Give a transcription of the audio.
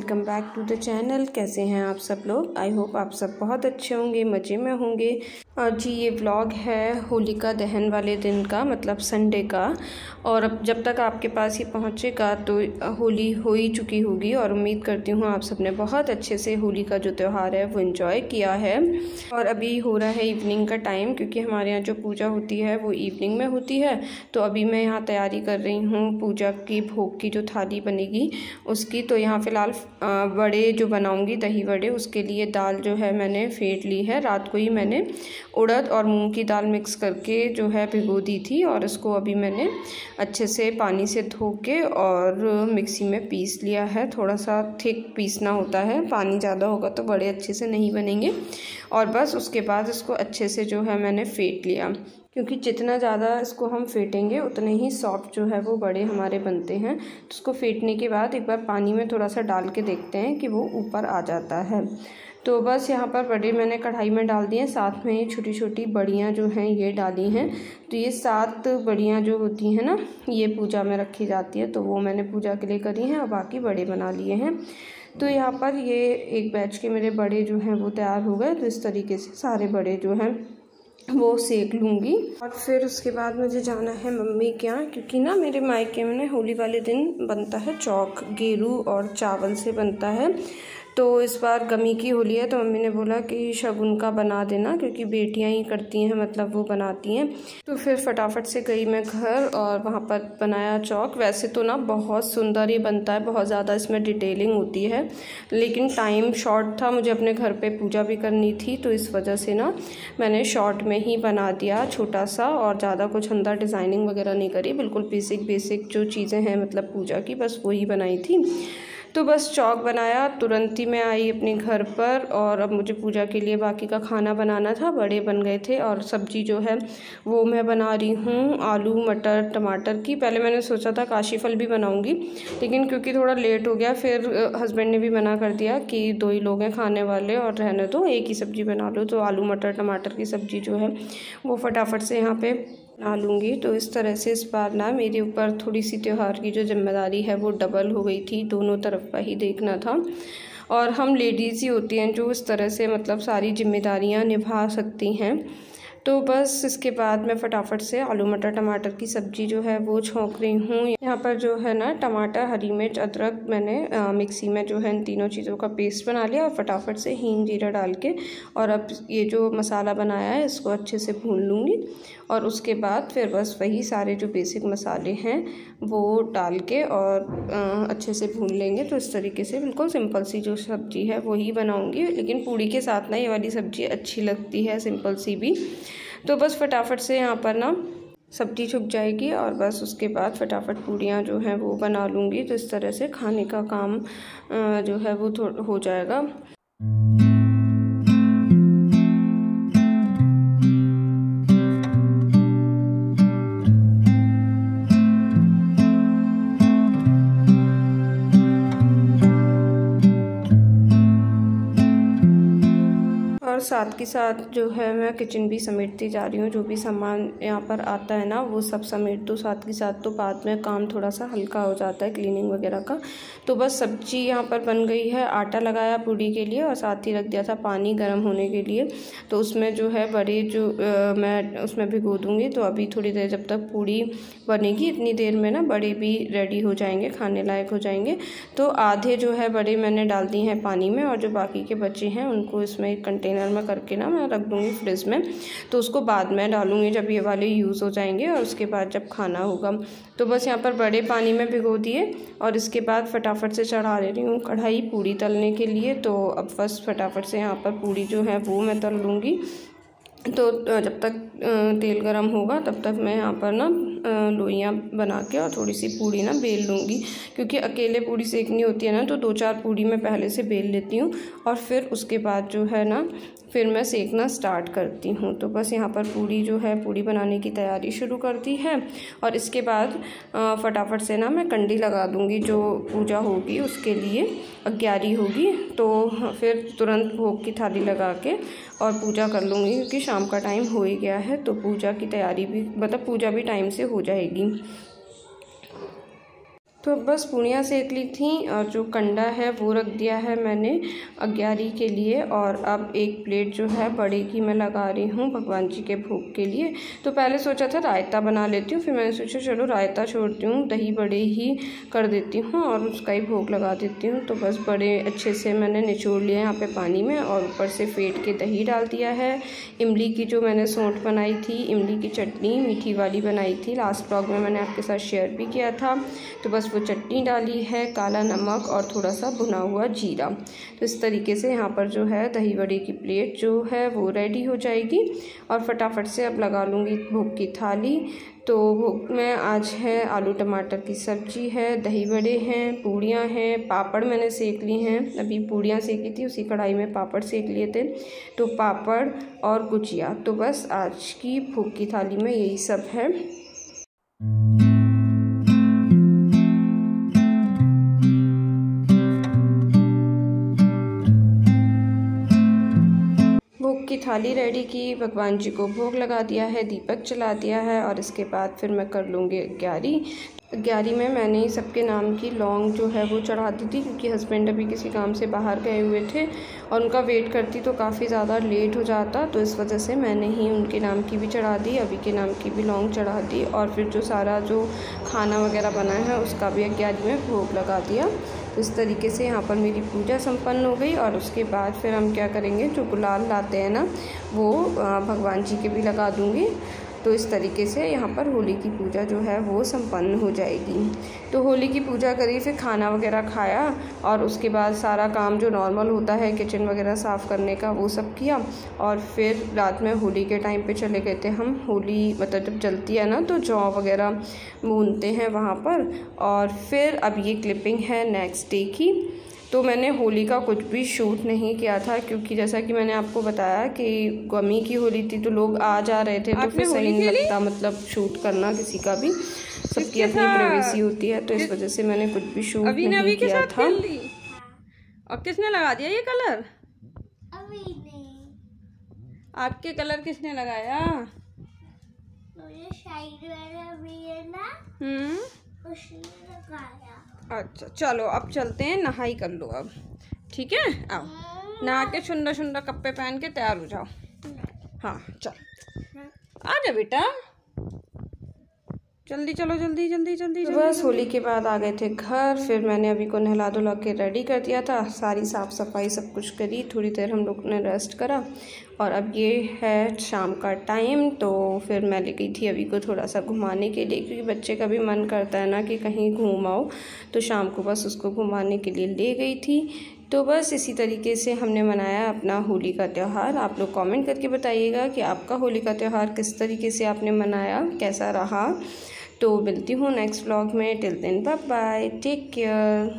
Welcome back to the channel. कैसे हैं आप सब लोग? आई होप आप सब बहुत अच्छे होंगे, मज़े में होंगे। और जी ये व्लॉग है होलिका दहन वाले दिन का, मतलब संडे का। और अब जब तक आपके पास ये पहुँचेगा तो होली हो ही चुकी होगी और उम्मीद करती हूँ आप सबने बहुत अच्छे से होली का जो त्यौहार है वो एंजॉय किया है। और अभी हो रहा है इवनिंग का टाइम, क्योंकि हमारे यहाँ जो पूजा होती है वो इवनिंग में होती है। तो अभी मैं यहाँ तैयारी कर रही हूँ पूजा की, भोग की जो थाली बनेगी उसकी। तो यहाँ फ़िलहाल वड़े जो बनाऊँगी, दही वड़े, उसके लिए दाल जो है मैंने फेंट ली है। रात को ही मैंने उड़द और मूंग की दाल मिक्स करके जो है भिगो दी थी, और इसको अभी मैंने अच्छे से पानी से धो के और मिक्सी में पीस लिया है। थोड़ा सा थिक पीसना होता है, पानी ज़्यादा होगा तो बड़े अच्छे से नहीं बनेंगे। और बस उसके बाद इसको अच्छे से जो है मैंने फेंट लिया, क्योंकि जितना ज़्यादा इसको हम फेंटेंगे उतने ही सॉफ्ट जो है वो बड़े हमारे बनते हैं। तो इसको फेंटने के बाद एक बार पानी में थोड़ा सा डाल के देखते हैं कि वो ऊपर आ जाता है। तो बस यहाँ पर बड़े मैंने कढ़ाई में डाल दिए, साथ में ये छोटी छोटी बड़ियाँ जो हैं ये डाली हैं। तो ये 7 बड़ियाँ जो होती हैं ना, ये पूजा में रखी जाती है, तो वो मैंने पूजा के लिए करी हैं और बाकी बड़े बना लिए हैं। तो यहाँ पर ये एक बैच के मेरे बड़े जो हैं वो तैयार हो गए। तो इस तरीके से सारे बड़े जो हैं वो सेक लूँगी। और फिर उसके बाद मुझे जाना है मम्मी के यहाँ, क्योंकि ना मेरे मायके में ना होली वाले दिन बनता है चौक, गेरू और चावल से बनता है। तो इस बार गमी की होली है, तो मम्मी ने बोला कि शगुन का बना देना, क्योंकि बेटियां ही करती हैं, मतलब वो बनाती हैं। तो फिर फटाफट से गई मैं घर और वहाँ पर बनाया चौक। वैसे तो ना बहुत सुंदर ही बनता है, बहुत ज़्यादा इसमें डिटेलिंग होती है, लेकिन टाइम शॉर्ट था, मुझे अपने घर पे पूजा भी करनी थी। तो इस वजह से ना मैंने शॉर्ट में ही बना दिया छोटा सा, और ज़्यादा कुछ अंदर डिज़ाइनिंग वगैरह नहीं करी। बिल्कुल बेसिक जो चीज़ें हैं मतलब पूजा की, बस वही बनाई थी। तो बस चौक बनाया, तुरंत ही मैं आई अपने घर पर। और अब मुझे पूजा के लिए बाकी का खाना बनाना था। बड़े बन गए थे और सब्ज़ी जो है वो मैं बना रही हूँ आलू मटर टमाटर की। पहले मैंने सोचा था काशी फल भी बनाऊँगी, लेकिन क्योंकि थोड़ा लेट हो गया, फिर हस्बैंड ने भी मना कर दिया कि 2 ही लोग हैं खाने वाले और रहने दो, एक ही सब्ज़ी बना लो। तो आलू मटर टमाटर की सब्ज़ी जो है वो फटाफट से यहाँ पे बना लूँगी। तो इस तरह से इस बार ना मेरे ऊपर थोड़ी सी त्यौहार की जो जिम्मेदारी है वो डबल हो गई थी, दोनों तरफ का ही देखना था। और हम लेडीज़ ही होती हैं जो इस तरह से मतलब सारी जिम्मेदारियाँ निभा सकती हैं। तो बस इसके बाद मैं फटाफट से आलू मटर टमाटर की सब्ज़ी जो है वो छौंक रही हूँ। यहाँ पर जो है ना टमाटर, हरी मिर्च, अदरक मैंने मिक्सी में जो है इन तीनों चीज़ों का पेस्ट बना लिया, और फटाफट से हींग जीरा डाल के और अब ये जो मसाला बनाया है इसको अच्छे से भून लूँगी। और उसके बाद फिर बस वही सारे जो बेसिक मसाले हैं वो डाल के और अच्छे से भून लेंगे। तो इस तरीके से बिल्कुल सिंपल सी जो सब्ज़ी है वही बनाऊँगी, लेकिन पूड़ी के साथ ना ये वाली सब्ज़ी अच्छी लगती है, सिंपल सी भी। तो बस फटाफट से यहाँ पर ना सब्ज़ी छुक जाएगी और बस उसके बाद फटाफट पूड़ियाँ जो हैं वो बना लूँगी। तो इस तरह से खाने का काम जो है वो हो जाएगा। और साथ के साथ जो है मैं किचन भी समेटती जा रही हूँ। जो भी सामान यहाँ पर आता है ना वो सब समेट दो साथ के साथ, तो बाद में काम थोड़ा सा हल्का हो जाता है क्लीनिंग वगैरह का। तो बस सब्जी यहाँ पर बन गई है, आटा लगाया पूड़ी के लिए और साथ ही रख दिया था पानी गर्म होने के लिए। तो उसमें जो है बड़े जो मैं उसमें भिगो दूँगी। तो अभी थोड़ी देर जब तक पूड़ी बनेगी, इतनी देर में ना बड़े भी रेडी हो जाएंगे, खाने लायक हो जाएंगे। तो आधे जो है बड़े मैंने डाल दिए हैं पानी में, और जो बाकी के बचे हैं उनको इसमें एक कंटेनर में करके ना मैं रख दूँगी फ्रिज में। तो उसको बाद में डालूँगी जब ये वाले यूज़ हो जाएंगे, और उसके बाद जब खाना होगा। तो बस यहाँ पर बड़े पानी में भिगो दिए और इसके बाद फटाफट से चढ़ा दे रही हूँ कढ़ाई पूड़ी तलने के लिए। तो अब बस फटाफट से यहाँ पर पूड़ी जो है वो मैं तल लूँगी। तो जब तक तेल गरम होगा तब तक मैं यहाँ पर ना लोइयाँ बना के और थोड़ी सी पूड़ी ना बेल लूँगी, क्योंकि अकेले पूड़ी सेकनी होती है ना, तो 2-4 पूड़ी मैं पहले से बेल लेती हूँ और फिर उसके बाद जो है ना फिर मैं सेकना स्टार्ट करती हूँ। तो बस यहाँ पर पूड़ी जो है पूड़ी बनाने की तैयारी शुरू कर दी है। और इसके बाद फटाफट से ना मैं कंडी लगा दूँगी, जो पूजा होगी उसके लिए अग्यारी होगी। तो फिर तुरंत भोग की थाली लगा के और पूजा कर लूँगी, क्योंकि शाम का टाइम हो ही गया है। तो पूजा की तैयारी भी मतलब पूजा भी टाइम से हो जाएगी। तो बस पूड़ियाँ सेक ली थी और जो कंडा है वो रख दिया है मैंने अग्यारी के लिए। और अब एक प्लेट जो है बड़े की मैं लगा रही हूँ भगवान जी के भोग के लिए। तो पहले सोचा था रायता बना लेती हूँ, फिर मैंने सोचा चलो रायता छोड़ती हूँ, दही बड़े ही कर देती हूँ और उसका ही भोग लगा देती हूँ। तो बस बड़े अच्छे से मैंने निचोड़ लिए यहाँ पे पानी में और ऊपर से फेंट के दही डाल दिया है। इमली की जो मैंने सौंठ बनाई थी, इमली की चटनी मीठी वाली बनाई थी, लास्ट व्लॉग में मैंने आपके साथ शेयर भी किया था। तो बस वो चटनी डाली है, काला नमक और थोड़ा सा भुना हुआ जीरा। तो इस तरीके से यहाँ पर जो है दही बड़े की प्लेट जो है वो रेडी हो जाएगी और फटाफट से अब लगा लूँगी भोग की थाली। तो भोग में आज है आलू टमाटर की सब्जी है, दही बड़े हैं, पूड़ियाँ हैं, पापड़ मैंने सेक ली हैं, अभी पूड़ियाँ सेकी थी उसी कढ़ाई में पापड़ सेक लिए थे। तो पापड़ और गुजिया, तो बस आज की भोग की थाली में यही सब है। भोग की थाली रेडी की, भगवान जी को भोग लगा दिया है, दीपक जला दिया है और इसके बाद फिर मैं कर लूँगी ग्यारी में मैंने सबके नाम की लौंग जो है वो चढ़ा दी थी, क्योंकि हस्बैंड अभी किसी काम से बाहर गए हुए थे और उनका वेट करती तो काफ़ी ज़्यादा लेट हो जाता। तो इस वजह से मैंने ही उनके नाम की भी चढ़ा दी, अभी के नाम की भी लौंग चढ़ा दी और फिर जो सारा जो खाना वगैरह बना है उसका भी ग्यारी में भोग लगा दिया। तो इस तरीके से यहाँ पर मेरी पूजा संपन्न हो गई और उसके बाद फिर हम क्या करेंगे, जो गुलाल लाते हैं ना वो भगवान जी के भी लगा दूँगी। तो इस तरीके से यहाँ पर होली की पूजा जो है वो संपन्न हो जाएगी। तो होली की पूजा करी, फिर खाना वगैरह खाया और उसके बाद सारा काम जो नॉर्मल होता है किचन वगैरह साफ़ करने का वो सब किया और फिर रात में होली के टाइम पे चले गए थे हम। होली मतलब जब जलती है ना तो जौ वगैरह भूनते हैं वहाँ पर। और फिर अब ये क्लिपिंग है नेक्स्ट डे की। तो मैंने होली का कुछ भी शूट नहीं किया था, क्योंकि जैसा कि मैंने आपको बताया कि गमी की होली थी तो लोग आ जा रहे थे, तो फिर सही नहीं लगता मतलब शूट करना किसी का भी, सबकी अपनी प्राइवेसी होती है। तो इस वजह से मैंने कुछ भी शूट नहीं किया था। और किसने लगा दिया ये कलर? अभी नहीं। आपके कलर किसने लगाया? साइड वाला भी है ना, उसने लगाया। अच्छा चलो अब चलते हैं, नहाई कर लो अब, ठीक है? आओ नहा के सुंदर सुंदर कपड़े पहन के तैयार हो जाओ। हाँ चल आ जा बेटा, जल्दी चलो जल्दी जल्दी जल्दी। तो बस होली के बाद आ गए थे घर, फिर मैंने अभी को नहला धुला के रेडी कर दिया था, सारी साफ़ सफाई सब कुछ करी, थोड़ी देर हम लोग ने रेस्ट करा और अब ये है शाम का टाइम। तो फिर मैं ले गई थी अभी को थोड़ा सा घुमाने के लिए, क्योंकि बच्चे का भी मन करता है ना कि कहीं घूम आओ, तो शाम को बस उसको घुमाने के लिए ले गई थी। तो बस इसी तरीके से हमने मनाया अपना होली का त्यौहार। आप लोग कमेंट करके बताइएगा कि आपका होली का त्यौहार किस तरीके से आपने मनाया, कैसा रहा। तो मिलती हूँ नेक्स्ट व्लॉग में, till then bye bye, take care.